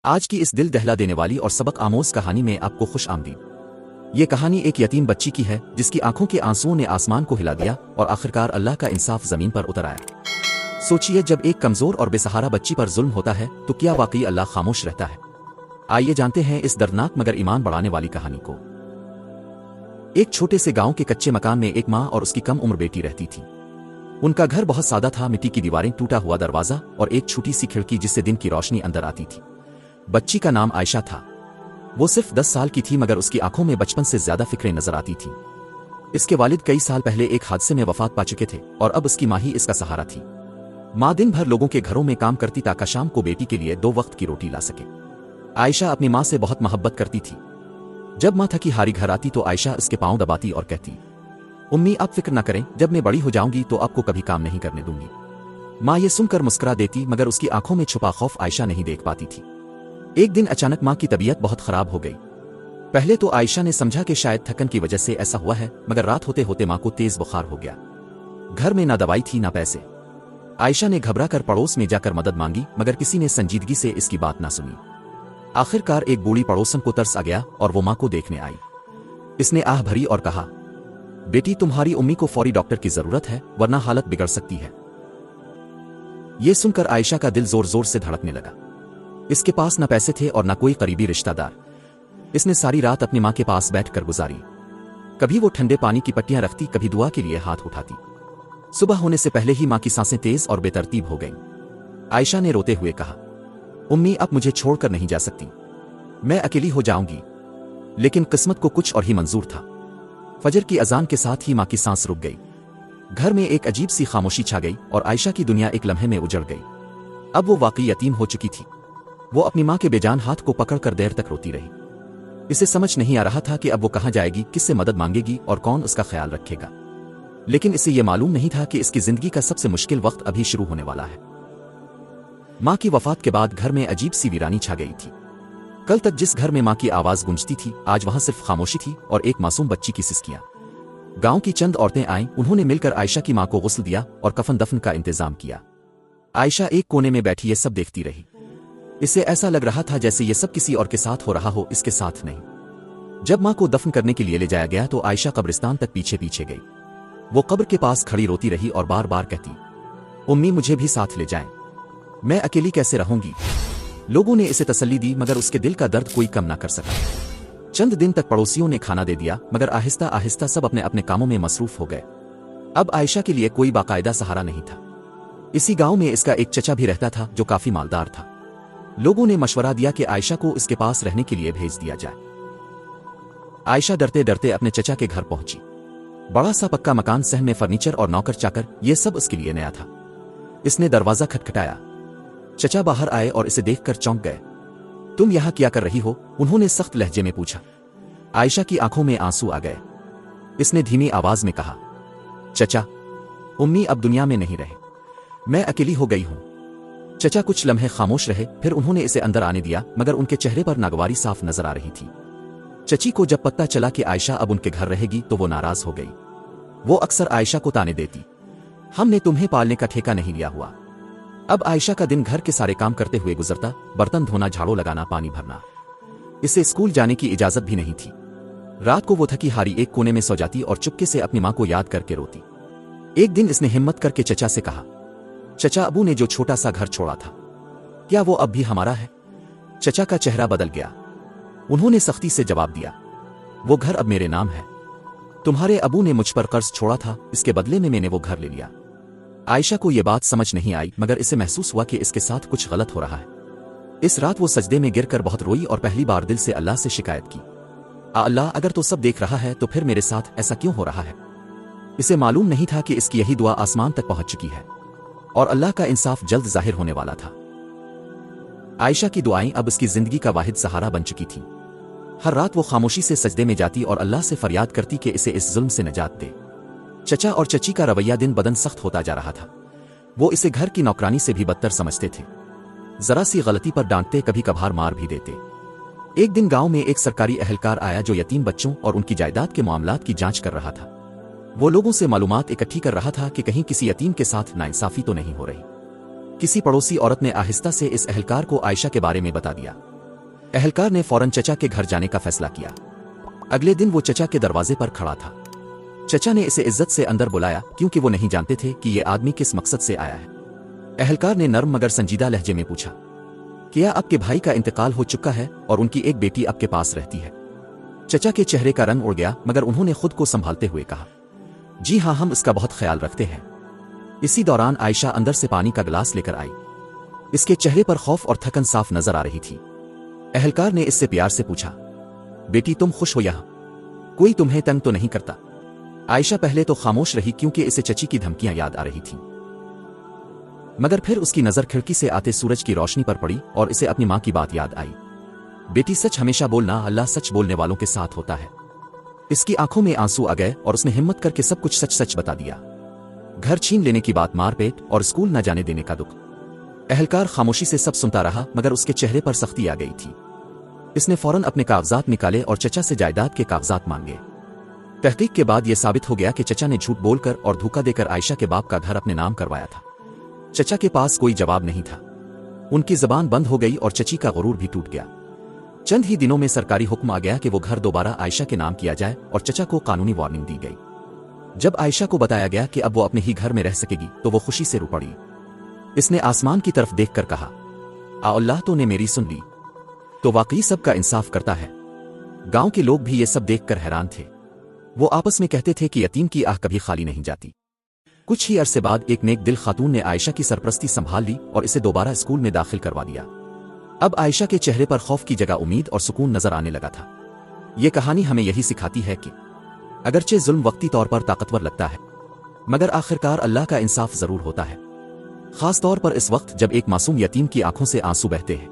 آج کی اس دل دہلا دینے والی اور سبق آموز کہانی میں آپ کو خوش آمدید۔ یہ کہانی ایک یتیم بچی کی ہے جس کی آنکھوں کے آنسوؤں نے آسمان کو ہلا دیا اور آخرکار اللہ کا انصاف زمین پر اتر آیا۔ سوچئے جب ایک کمزور اور بے سہارا بچی پر ظلم ہوتا ہے تو کیا واقعی اللہ خاموش رہتا ہے؟ آئیے جانتے ہیں اس دردناک مگر ایمان بڑھانے والی کہانی کو۔ ایک چھوٹے سے گاؤں کے کچے مکان میں ایک ماں اور اس کی کم عمر بیٹی رہتی تھی۔ ان کا گھر بہت سادہ تھا، مٹی کی دیواریں، ٹوٹا ہوا دروازہ اور ایک چھوٹی سی کھڑکی جس سے دن کی روشنی اندر آتی تھی۔ بچی کا نام عائشہ تھا۔ وہ صرف 10 سال کی تھی مگر اس کی آنکھوں میں بچپن سے زیادہ فکریں نظر آتی تھیں۔ اس کے والد کئی سال پہلے ایک حادثے میں وفات پا چکے تھے اور اب اس کی ماں ہی اس کا سہارا تھی۔ ماں دن بھر لوگوں کے گھروں میں کام کرتی تاکہ شام کو بیٹی کے لیے 2 وقت کی روٹی لا سکے۔ عائشہ اپنی ماں سے بہت محبت کرتی تھی۔ جب ماں تھکی ہاری گھر آتی تو عائشہ اس کے پاؤں دباتی اور کہتی، امی آپ فکر نہ کریں، جب میں بڑی ہو جاؤں گی تو آپ کو کبھی کام نہیں کرنے دوں گی۔ ماں یہ سن کر مسکرا دیتی مگر اس کی آنکھوں میں چھپا خوف عائشہ نہیں دیکھ پاتی تھی۔ ایک دن اچانک ماں کی طبیعت بہت خراب ہو گئی۔ پہلے تو عائشہ نے سمجھا کہ شاید تھکن کی وجہ سے ایسا ہوا ہے مگر رات ہوتے ہوتے ماں کو تیز بخار ہو گیا۔ گھر میں نہ دوائی تھی نہ پیسے۔ عائشہ نے گھبرا کر پڑوس میں جا کر مدد مانگی مگر کسی نے سنجیدگی سے اس کی بات نہ سنی۔ آخرکار ایک بوڑھی پڑوسن کو ترس آ گیا اور وہ ماں کو دیکھنے آئی۔ اس نے آہ بھری اور کہا، بیٹی تمہاری امی کو فوری ڈاکٹر کی ضرورت ہے ورنہ حالت بگڑ سکتی ہے۔ یہ سن کر عائشہ کا دل زور زور سے دھڑکنے لگا۔ اس کے پاس نہ پیسے تھے اور نہ کوئی قریبی رشتہ دار۔ اس نے ساری رات اپنی ماں کے پاس بیٹھ کر گزاری۔ کبھی وہ ٹھنڈے پانی کی پٹیاں رکھتی، کبھی دعا کے لیے ہاتھ اٹھاتی۔ صبح ہونے سے پہلے ہی ماں کی سانسیں تیز اور بے ترتیب ہو گئیں۔ عائشہ نے روتے ہوئے کہا، امی اب مجھے چھوڑ کر نہیں جا سکتی، میں اکیلی ہو جاؤں گی۔ لیکن قسمت کو کچھ اور ہی منظور تھا۔ فجر کی اذان کے ساتھ ہی ماں کی سانس رک گئی۔ گھر میں ایک عجیب سی خاموشی چھا گئی اور عائشہ کی دنیا ایک لمحے میں اجڑ گئی۔ اب وہ واقعی یتیم ہو چکی تھی۔ وہ اپنی ماں کے بے جان ہاتھ کو پکڑ کر دیر تک روتی رہی۔ اسے سمجھ نہیں آ رہا تھا کہ اب وہ کہاں جائے گی، کس سے مدد مانگے گی اور کون اس کا خیال رکھے گا۔ لیکن اسے یہ معلوم نہیں تھا کہ اس کی زندگی کا سب سے مشکل وقت ابھی شروع ہونے والا ہے۔ ماں کی وفات کے بعد گھر میں عجیب سی ویرانی چھا گئی تھی۔ کل تک جس گھر میں ماں کی آواز گونجتی تھی آج وہاں صرف خاموشی تھی اور ایک معصوم بچی کی سسکیاں۔ گاؤں کی چند عورتیں آئیں، انہوں نے مل کر عائشہ کی ماں کو غسل دیا اور کفن دفن کا انتظام کیا۔ عائشہ ایک کونے میں بیٹھی یہ سب دیکھتی رہی۔ اسے ایسا لگ رہا تھا جیسے یہ سب کسی اور کے ساتھ ہو رہا ہو، اس کے ساتھ نہیں۔ جب ماں کو دفن کرنے کے لیے لے جایا گیا تو عائشہ قبرستان تک پیچھے پیچھے گئی۔ وہ قبر کے پاس کھڑی روتی رہی اور بار بار کہتی، امی مجھے بھی ساتھ لے جائیں، میں اکیلی کیسے رہوں گی۔ لوگوں نے اسے تسلی دی مگر اس کے دل کا درد کوئی کم نہ کر سکا۔ چند دن تک پڑوسیوں نے کھانا دے دیا مگر آہستہ آہستہ سب اپنے اپنے کاموں میں مصروف ہو گئے۔ اب عائشہ کے لیے کوئی باقاعدہ سہارا نہیں تھا۔ اسی گاؤں میں اس کا ایک چچا بھی رہتا تھا جو کافی مالدار تھا۔ لوگوں نے مشورہ دیا کہ عائشہ کو اس کے پاس رہنے کے لیے بھیج دیا جائے۔ عائشہ ڈرتے ڈرتے اپنے چچا کے گھر پہنچی۔ بڑا سا پکا مکان، صحن میں فرنیچر اور نوکر چاکر، یہ سب اس کے لیے نیا تھا۔ اس نے دروازہ کھٹکھٹایا۔ چچا باہر آئے اور اسے دیکھ کر چونک گئے۔ تم یہاں کیا کر رہی ہو؟ انہوں نے سخت لہجے میں پوچھا۔ عائشہ کی آنکھوں میں آنسو آ گئے۔ اس نے دھیمی آواز میں کہا، چچا امی اب دنیا میں نہیں رہے، میں اکیلی ہو گئی ہوں۔ چچا کچھ لمحے خاموش رہے، پھر انہوں نے اسے اندر آنے دیا مگر ان کے چہرے پر ناگواری صاف نظر آ رہی تھی۔ چچی کو جب پتہ چلا کہ عائشہ اب ان کے گھر رہے گی تو وہ ناراض ہو گئی۔ وہ اکثر عائشہ کو تانے دیتی، ہم نے تمہیں پالنے کا ٹھیکہ نہیں لیا ہوا۔ اب عائشہ کا دن گھر کے سارے کام کرتے ہوئے گزرتا، برتن دھونا، جھاڑو لگانا، پانی بھرنا۔ اسے اسکول جانے کی اجازت بھی نہیں تھی۔ رات کو وہ تھکی ہاری ایک کونے میں سو جاتی اور چپکے سے اپنی ماں کو یاد کر کے روتی۔ ایک دن اس نے ہمت کر کے چچا سے کہا، چچا ابو نے جو چھوٹا سا گھر چھوڑا تھا کیا وہ اب بھی ہمارا ہے؟ چچا کا چہرہ بدل گیا۔ انہوں نے سختی سے جواب دیا، وہ گھر اب میرے نام ہے۔ تمہارے ابو نے مجھ پر قرض چھوڑا تھا، اس کے بدلے میں نے وہ گھر لے لیا۔ عائشہ کو یہ بات سمجھ نہیں آئی مگر اسے محسوس ہوا کہ اس کے ساتھ کچھ غلط ہو رہا ہے۔ اس رات وہ سجدے میں گر کر بہت روئی اور پہلی بار دل سے اللہ سے شکایت کی، اللہ اگر تو سب دیکھ رہا ہے تو پھر میرے ساتھ ایسا کیوں ہو رہا ہے؟ اسے معلوم نہیں تھا کہ اس کی یہی دعا آسمان تک پہنچ چکی ہے اور اللہ کا انصاف جلد ظاہر ہونے والا تھا۔ عائشہ کی دعائیں اب اس کی زندگی کا واحد سہارا بن چکی تھیں۔ ہر رات وہ خاموشی سے سجدے میں جاتی اور اللہ سے فریاد کرتی کہ اسے اس ظلم سے نجات دے۔ چچا اور چچی کا رویہ دن بدن سخت ہوتا جا رہا تھا۔ وہ اسے گھر کی نوکرانی سے بھی بدتر سمجھتے تھے۔ ذرا سی غلطی پر ڈانٹتے، کبھی کبھار مار بھی دیتے۔ ایک دن گاؤں میں ایک سرکاری اہلکار آیا جو یتیم بچوں اور ان کی جائیداد کے معاملات کی جانچ کر رہا تھا۔ وہ لوگوں سے معلومات اکٹھی کر رہا تھا کہ کہیں کسی یتیم کے ساتھ ناانصافی تو نہیں ہو رہی۔ کسی پڑوسی عورت نے آہستہ سے اس اہلکار کو عائشہ کے بارے میں بتا دیا۔ اہلکار نے فوراً چچا کے گھر جانے کا فیصلہ کیا۔ اگلے دن وہ چچا کے دروازے پر کھڑا تھا۔ چچا نے اسے عزت سے اندر بلایا کیونکہ وہ نہیں جانتے تھے کہ یہ آدمی کس مقصد سے آیا ہے۔ اہلکار نے نرم مگر سنجیدہ لہجے میں پوچھا، کیا آپ کے بھائی کا انتقال ہو چکا ہے اور ان کی ایک بیٹی آپ کے پاس رہتی ہے؟ چچا کے چہرے کا رنگ اڑ گیا مگر انہوں نے خود کو سنبھالتے ہوئے کہا، جی ہاں، ہم اس کا بہت خیال رکھتے ہیں۔ اسی دوران عائشہ اندر سے پانی کا گلاس لے کر آئی۔ اس کے چہرے پر خوف اور تھکن صاف نظر آ رہی تھی۔ اہلکار نے اس سے پیار سے پوچھا، بیٹی تم خوش ہو یہاں؟ کوئی تمہیں تنگ تو نہیں کرتا؟ عائشہ پہلے تو خاموش رہی کیونکہ اسے چچی کی دھمکیاں یاد آ رہی تھیں، مگر پھر اس کی نظر کھڑکی سے آتے سورج کی روشنی پر پڑی اور اسے اپنی ماں کی بات یاد آئی، بیٹی سچ ہمیشہ بولنا، اللہ سچ بولنے والوں کے ساتھ ہوتا ہے۔ اس کی آنکھوں میں آنسو آ گئے اور اس نے ہمت کر کے سب کچھ سچ سچ بتا دیا، گھر چھین لینے کی بات، مار پیٹ اور اسکول نہ جانے دینے کا دکھ۔ اہلکار خاموشی سے سب سنتا رہا مگر اس کے چہرے پر سختی آ گئی تھی۔ اس نے فوراً اپنے کاغذات نکالے اور چچا سے جائیداد کے کاغذات مانگے۔ تحقیق کے بعد یہ ثابت ہو گیا کہ چچا نے جھوٹ بول کر اور دھوکہ دے کر عائشہ کے باپ کا گھر اپنے نام کروایا تھا۔ چچا کے پاس کوئی جواب نہیں تھا، ان کی زبان بند ہو گئی اور چچی کا غرور بھی ٹوٹ گیا۔ چند ہی دنوں میں سرکاری حکم آ گیا کہ وہ گھر دوبارہ عائشہ کے نام کیا جائے اور چچا کو قانونی وارننگ دی گئی۔ جب عائشہ کو بتایا گیا کہ اب وہ اپنے ہی گھر میں رہ سکے گی تو وہ خوشی سے رو پڑی۔ اس نے آسمان کی طرف دیکھ کر کہا، اللہ تو نے میری سن لی، تو واقعی سب کا انصاف کرتا ہے۔ گاؤں کے لوگ بھی یہ سب دیکھ کر حیران تھے۔ وہ آپس میں کہتے تھے کہ یتیم کی آہ کبھی خالی نہیں جاتی۔ کچھ ہی عرصے بعد ایک نیک دل خاتون نے عائشہ کی سرپرستی سنبھال لی اور اسے دوبارہ اسکول میں داخل کروا دیا۔ اب عائشہ کے چہرے پر خوف کی جگہ امید اور سکون نظر آنے لگا تھا۔ یہ کہانی ہمیں یہی سکھاتی ہے کہ اگرچہ ظلم وقتی طور پر طاقتور لگتا ہے مگر آخرکار اللہ کا انصاف ضرور ہوتا ہے، خاص طور پر اس وقت جب ایک معصوم یتیم کی آنکھوں سے آنسو بہتے ہیں۔